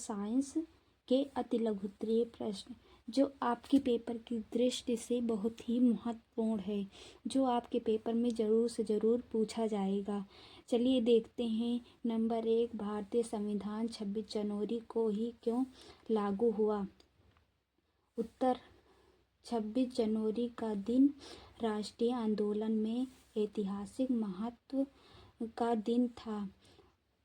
Science के अति लघुत्तरीय प्रश्न जो आपकी पेपर की दृष्टि से बहुत ही महत्वपूर्ण है, जो आपके पेपर में ज़रूर से ज़रूर पूछा जाएगा। चलिए देखते हैं। नंबर 1, भारतीय संविधान 26 जनवरी को ही क्यों लागू हुआ? उत्तर, 26 जनवरी का दिन राष्ट्रीय आंदोलन में ऐतिहासिक महत्व का दिन था।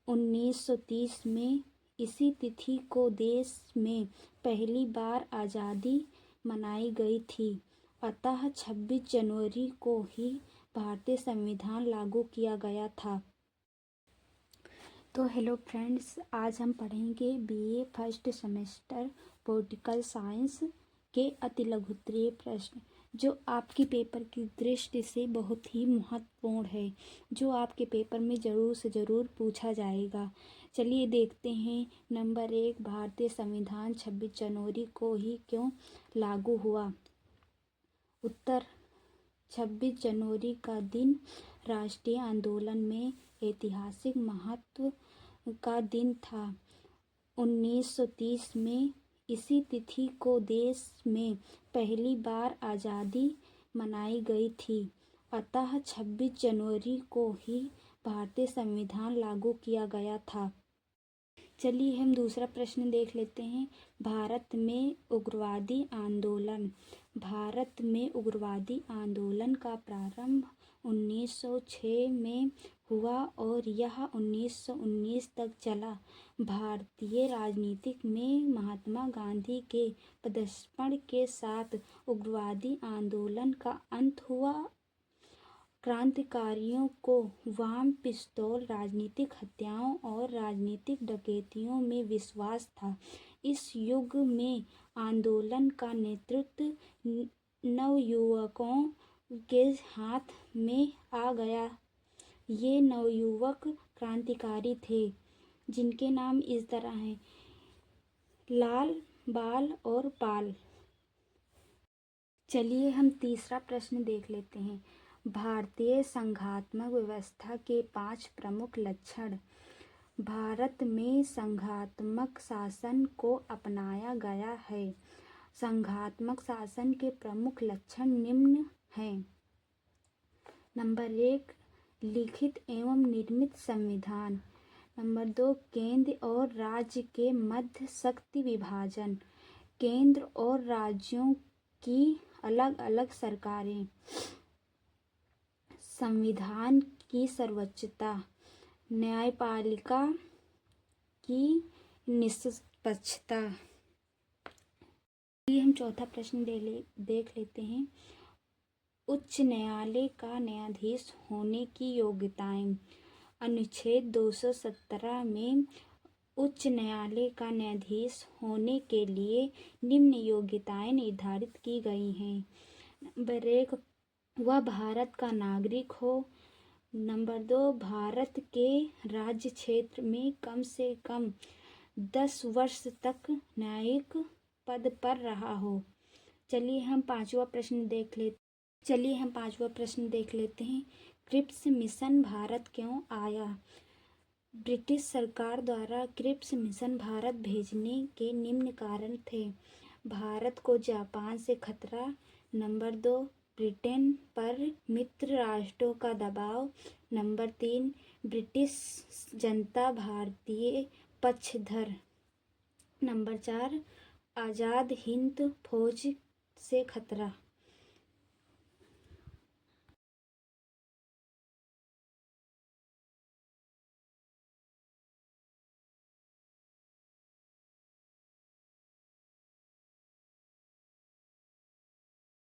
1930 में इसी तिथि को देश में पहली बार आज़ादी मनाई गई थी, अतः 26 जनवरी को ही भारतीय संविधान लागू किया गया था। तो हेलो फ्रेंड्स, आज हम पढ़ेंगे BA first semester political science के अति लघुत्तरीय प्रश्न जो आपकी पेपर की दृष्टि से बहुत ही महत्वपूर्ण है, जो आपके पेपर में ज़रूर से ज़रूर पूछा जाएगा। चलिए देखते हैं। नंबर 1, भारतीय संविधान 26 जनवरी को ही क्यों लागू हुआ? उत्तर, 26 जनवरी का दिन राष्ट्रीय आंदोलन में ऐतिहासिक महत्व का दिन था। 1930 में इसी तिथि को देश में पहली बार आज़ादी मनाई गई थी, अतः 26 जनवरी को ही भारतीय संविधान लागू किया गया था। चलिए हम दूसरा प्रश्न देख लेते हैं। भारत में उग्रवादी आंदोलन। भारत में उग्रवादी आंदोलन का प्रारंभ 1906 में हुआ और यह 1919 तक चला। भारतीय राजनीति में महात्मा गांधी के पदार्पण के साथ उग्रवादी आंदोलन का अंत हुआ। क्रांतिकारियों को वाम पिस्तौल, राजनीतिक हत्याओं और राजनीतिक डकैतियों में विश्वास था। इस युग में आंदोलन का नेतृत्व नवयुवकों के हाथ में आ गया। ये नवयुवक क्रांतिकारी थे जिनके नाम इस तरह हैं: लाल, बाल और पाल। चलिए हम तीसरा प्रश्न देख लेते हैं। भारतीय संघात्मक व्यवस्था के 5 प्रमुख लक्षण। भारत में संघात्मक शासन को अपनाया गया है। संघात्मक शासन के प्रमुख लक्षण निम्न हैं। नंबर 1, लिखित एवं निर्मित संविधान। नंबर 2, केंद्र और राज्य के मध्य शक्ति विभाजन। केंद्र और राज्यों की अलग अलग सरकारें। संविधान की सर्वोच्चता। न्यायपालिका की निष्पक्षता। ये हम चौथा प्रश्न देख लेते हैं। उच्च न्यायालय का न्यायाधीश होने की योग्यताएं। अनुच्छेद 217 में उच्च न्यायालय का न्यायाधीश होने के लिए निम्न योग्यताएं निर्धारित की गई हैं। नंबर 1, वह भारत का नागरिक हो। नंबर 2, भारत के राज्य क्षेत्र में कम से कम 10 वर्ष तक न्यायिक पद पर रहा हो। चलिए हम पांचवा प्रश्न देख लेते हैं। क्रिप्स मिशन भारत क्यों आया? ब्रिटिश सरकार द्वारा क्रिप्स मिशन भारत भेजने के निम्न कारण थे। भारत को जापान से खतरा। नंबर 2, ब्रिटेन पर मित्र राष्ट्रों का दबाव। नंबर 3, ब्रिटिश जनता भारतीय पक्षधर। नंबर 4, आज़ाद हिंद फौज से खतरा।